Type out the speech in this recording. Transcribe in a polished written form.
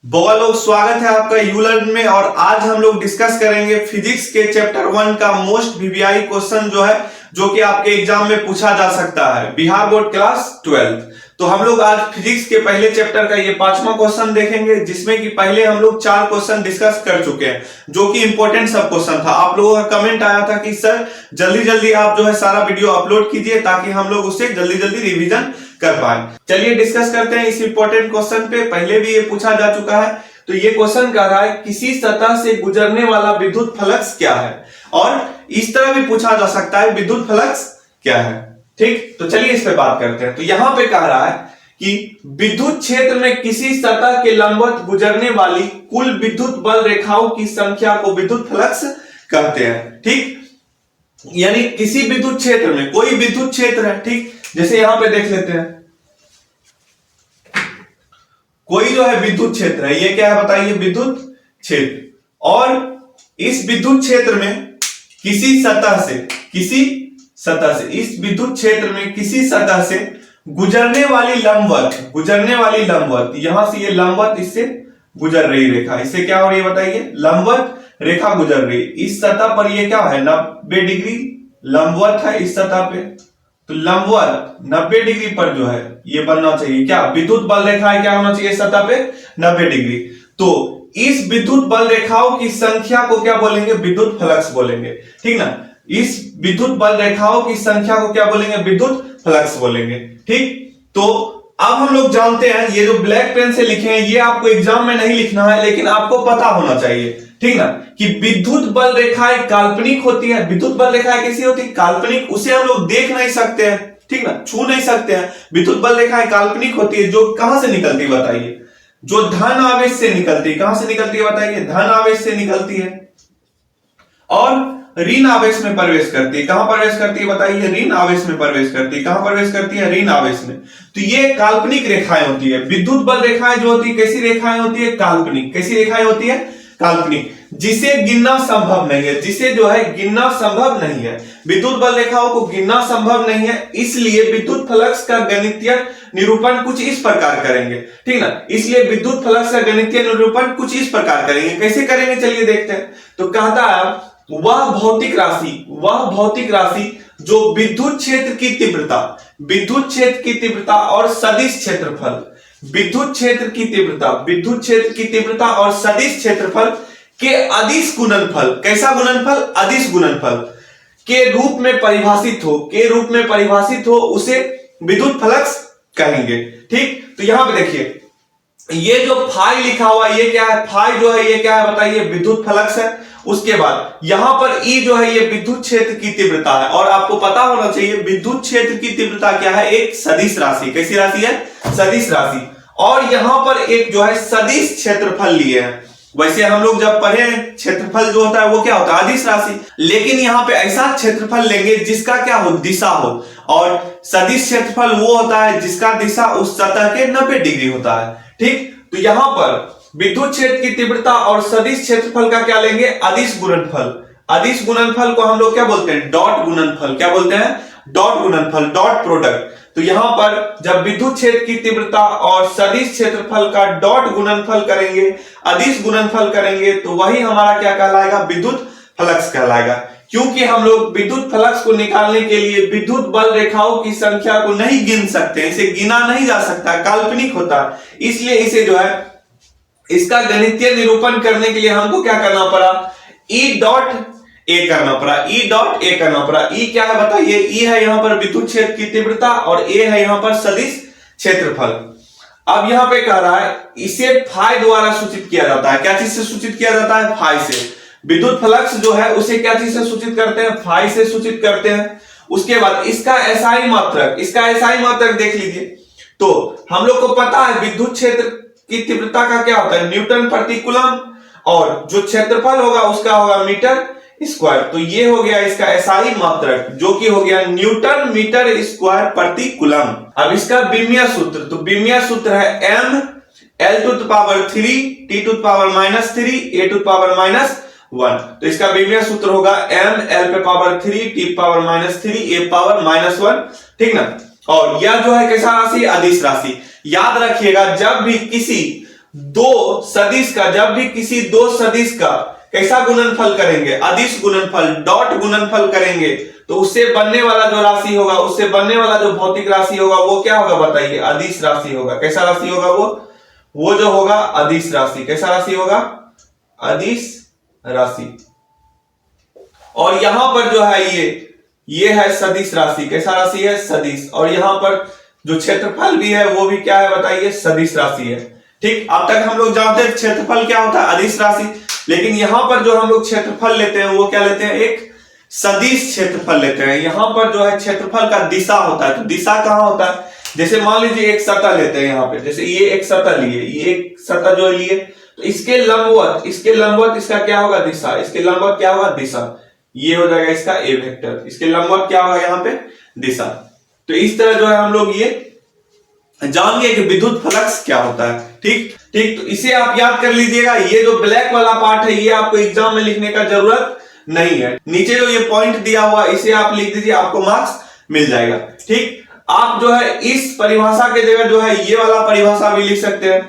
बहुत लोग स्वागत है आपका यूलर्न में। और आज हम लोग डिस्कस करेंगे फिजिक्स के चैप्टर 1 का मोस्ट वीवीआई क्वेश्चन जो कि आपके एग्जाम में पूछा जा सकता है, बिहार बोर्ड क्लास 12। तो हम लोग आज फिजिक्स के पहले चैप्टर का ये 5वां क्वेश्चन देखेंगे, जिसमें कि पहले हम लोग 4 क्वेश्चन डिस्कस कर चुके हैं, जो कि इंपॉर्टेंट सब क्वेश्चन था। आप लोगों का कमेंट आया था कि सर जल्दी जल्दी आप सारा वीडियो अपलोड कीजिए ताकि हम लोग उसे जल्दी जल्दी रिविजन कर पाए। चलिए डिस्कस करते हैं इस इंपॉर्टेंट क्वेश्चन पे। पहले भी ये पूछा जा चुका है। तो ये क्वेश्चन कह रहा है किसी सतह से गुजरने वाला विद्युत फ्लक्स क्या है, और इस तरह भी पूछा जा सकता है विद्युत फ्लक्स क्या है। ठीक, तो चलिए इस पे बात करते हैं। तो यहां पे कह रहा है कि विद्युत क्षेत्र में किसी सतह के लंबवत गुजरने वाली कुल विद्युत बल रेखाओं की संख्या को विद्युत फ्लक्स कहते हैं। ठीक, यानी किसी विद्युत क्षेत्र में, कोई विद्युत क्षेत्र है, ठीक, जैसे यहां पे देख लेते हैं, कोई विद्युत क्षेत्र है, ये क्या है बताइए, विद्युत क्षेत्र। और इस विद्युत क्षेत्र में किसी सतह से इस विद्युत क्षेत्र में किसी सतह से गुजरने वाली लंबवत, यहां से ये लंबवत इससे गुजर रही रेखा, इससे क्या हो रही है बताइए, लंबवत रेखा गुजर रही। इस सतह पर ये क्या है, 90 डिग्री लंबवत है इस सतह पे। तो लंबवत 90 डिग्री पर ये बनना चाहिए क्या, विद्युत बल रेखा क्या होना चाहिए सतह पे, 90 डिग्री। तो इस विद्युत बल रेखाओं की संख्या को क्या बोलेंगे, विद्युत फ्लक्स बोलेंगे। ठीक ना, इस विद्युत बल रेखाओं की संख्या को क्या बोलेंगे, विद्युत फ्लक्स बोलेंगे। ठीक, तो अब हम लोग जानते हैं, ये जो ब्लैक पेन से लिखे हैं ये आपको एग्जाम में नहीं लिखना है, लेकिन आपको पता होना चाहिए, ठीक ना, कि विद्युत बल रेखाएं काल्पनिक होती है। विद्युत बल रेखाएं कैसी होती है, काल्पनिक। उसे हम लोग देख नहीं सकते हैं, ठीक ना, छू नहीं सकते हैं। विद्युत बल रेखाएं काल्पनिक होती है, जो कहां से निकलती है बताइए, जो धन आवेश से निकलती है। कहां से निकलती है बताइए, धन आवेश से निकलती है और ऋण आवेश में प्रवेश करती है। कहां प्रवेश करती है बताइए, ऋण आवेश में प्रवेश करती है। कहां प्रवेश करती है, ऋण आवेश में। तो ये काल्पनिक रेखाएं होती है। विद्युत बल रेखाएं जो होती है कैसी रेखाएं होती है, काल्पनिक। कैसी रेखाएं होती है, काल्पनिक, जिसे गिनना संभव नहीं है, जिसे गिनना संभव नहीं है। विद्युत बल रेखाओं को गिनना संभव नहीं है, इसलिए विद्युत फ्लक्स का गणितीय निरूपण कुछ इस प्रकार करेंगे, ठीक ना। इसलिए विद्युत फ्लक्स का गणितीय निरूपण कुछ इस प्रकार करेंगे। कैसे करेंगे चलिए देखते हैं। तो कहता है वह भौतिक राशि जो विद्युत क्षेत्र की तीव्रता और सदिश क्षेत्रफल, विद्युत क्षेत्र की तीव्रता और सदिश क्षेत्रफल के अदिश गुणनफल, कैसा गुणनफल, अदिश गुणनफल के रूप में परिभाषित हो उसे विद्युत फ्लक्स कहेंगे। ठीक, तो यहां पे देखिए ये जो फाई लिखा हुआ ये क्या है, फाई ये क्या है बताइए, विद्युत फ्लक्स है। उसके बाद यहां पर ई ये विद्युत क्षेत्र की तीव्रता है, और आपको पता होना चाहिए विद्युत क्षेत्र की तीव्रता क्या है, एक सदिश राशि। कैसी राशि है, सदिश राशि। और यहां पर एक सदिश क्षेत्रफल लिए हैं। वैसे हम लोग जब पढ़े क्षेत्रफल जो होता है वो क्या होता है, अदिश राशि, लेकिन यहां पे ऐसा क्षेत्रफल लेंगे जिसका क्या हो, दिशा हो। और सदिश क्षेत्रफल वो होता है जिसका दिशा उस सतह के 90 डिग्री होता है। ठीक, तो यहां पर विद्युत क्षेत्र की तीव्रता और सदिश क्षेत्रफल का क्या लेंगे, अदिश गुणनफल। अदिश गुणनफल को हम लोग क्या बोलते हैं, डॉट गुणनफल। क्या बोलते हैं, डॉट गुणनफल, डॉट प्रोडक्ट। तो यहां पर जब विद्युत क्षेत्र की तीव्रता और सदिश क्षेत्रफल का डॉट गुणनफल करेंगे, अदिश गुणनफल करेंगे, तो वही हमारा क्या कहलाएगा, विद्युत फ्लक्स कहलाएगा। क्योंकि हम लोग विद्युत फ्लक्स को निकालने के लिए विद्युत बल रेखाओं की संख्या को नहीं गिन सकते, इसे गिना नहीं जा सकता, काल्पनिक होता है। इसलिए इसे इसका गणितीय निरूपण करने के लिए हमको क्या करना पड़ा, ई डॉट ए करना पड़ा। ई क्या है बताइए, ई है यहां पर विद्युत क्षेत्र की तीव्रता और ए है यहां पर सदिश क्षेत्रफल। अब यहां पे कह रहा है इसे फाई द्वारा सूचित किया जाता है। क्या चीज से सूचित किया जाता है, फाई से। विद्युत फ्लक्स उसे क्या चीज से सूचित करते हैं, फाई से सूचित करते हैं। उसके बाद इसका एसआई मात्रक देख लीजिए। तो हम लोग को पता है विद्युत क्षेत्र की तीव्रता का क्या होता है, न्यूटन प्रति कूलम, और जो क्षेत्रफल होगा उसका होगा मीटर स्क्वायर। तो ये हो गया इसका एसआई मात्रक, जो कि हो गया न्यूटन मीटर स्क्वायर प्रति कूलम। अब इसका बीमीय सूत्र, तो बीमीय सूत्र है m L⁻3 T⁻⁻3 A⁻−1। तो इसका बीमीय सूत्र होगा m L⁻3 T⁻−3 A⁻−1, ठीक ना। और यह कैसा राशि, अदिश राशि। याद रखिएगा जब भी किसी दो सदिश का, जब भी किसी दो सदिश का कैसा गुणनफल करेंगे, अदिश गुणनफल, डॉट गुणनफल करेंगे, तो उससे बनने वाला जो राशि होगा, उससे बनने वाला जो भौतिक राशि होगा वो क्या होगा बताइए, अदिश राशि होगा। कैसा राशि होगा वो जो होगा अदिश राशि। कैसा राशि होगा, अदिश राशि। और यहां पर जो है ये है सदिश राशि। कैसा राशि है, सदिश। और यहां पर जो क्षेत्रफल भी है वो भी क्या है बताइए, सदिश राशि है। ठीक, अब तक हम लोग जानते हैं क्षेत्रफल क्या होता है, अदिश राशि। लेकिन यहां पर जो हम लोग क्षेत्रफल लेते हैं वो क्या लेते हैं, एक सदिश क्षेत्रफल लेते हैं। यहां पर जो है क्षेत्रफल का दिशा होता है। तो दिशा कहां होता है, जैसे मान लीजिए एक सतह लेते हैं यहाँ पे, जैसे ये एक सतह लिए, ये एक सतह जो लिए, तो इसके लंबवत इसका क्या होगा, दिशा। इसके लंबवत क्या होगा, दिशा। ये हो जाएगा इसका ए वेक्टर। इसके लंबवत क्या होगा यहाँ पे, दिशा। तो इस तरह जो है हम लोग ये जान गए कि विद्युत फ्लक्स क्या होता है। ठीक, तो इसे आप याद कर लीजिएगा। ये जो ब्लैक वाला पार्ट है ये आपको एग्जाम में लिखने का जरूरत नहीं है। नीचे जो ये पॉइंट दिया हुआ इसे आप लिख दीजिए, आपको मार्क्स मिल जाएगा। ठीक, आप जो है इस परिभाषा के जगह जो है ये वाला परिभाषा भी लिख सकते हैं।